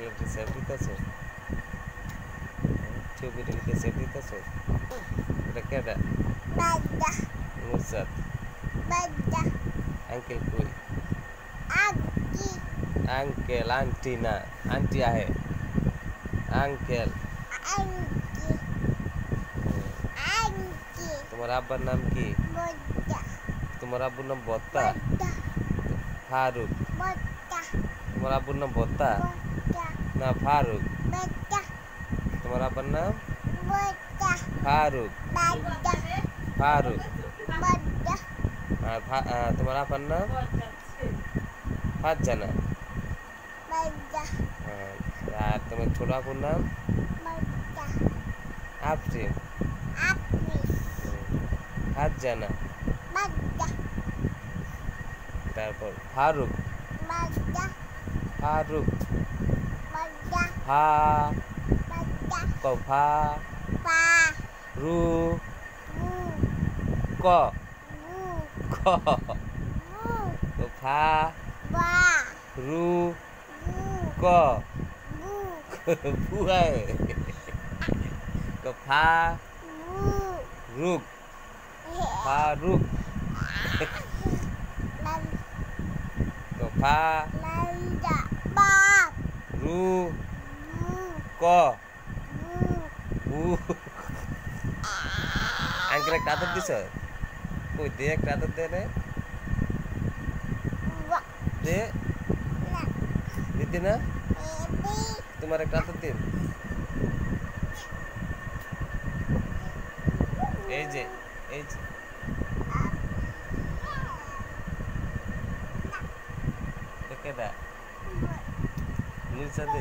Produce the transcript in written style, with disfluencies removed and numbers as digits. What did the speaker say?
আঙ্কেলকে সেভ দিতেছো ছবিটাকে সেভ দিতেছো এটা কেডা নুসরাত আঙ্কেল কই আঙ্কেল আন্টি না আন্টি আহে আঙ্কেল তোমার আব্বার নাম কি তোমার আব্বুর নাম বত্তা ফারুক তোমার আব্বুর নাম বত্তা না ফারুক তোমার আব্বার নাম ফারুক ফারুক আর তোমার আব্বার নাম ফারজানা আর তোমার ছোট আপুর নাম আফরিন ফারজানা তারপর ফারুক ফারুক ফা ফা রু ক ক ফা রু ক বুয়ায় ফা রুক ফারুক ফা রু ক আঙ্কেল একটা আদর দিছ কই দে একটা আদর দে রে দে দিদি না তোমার একটা আদর দিন এই যে কেডা নুসরাত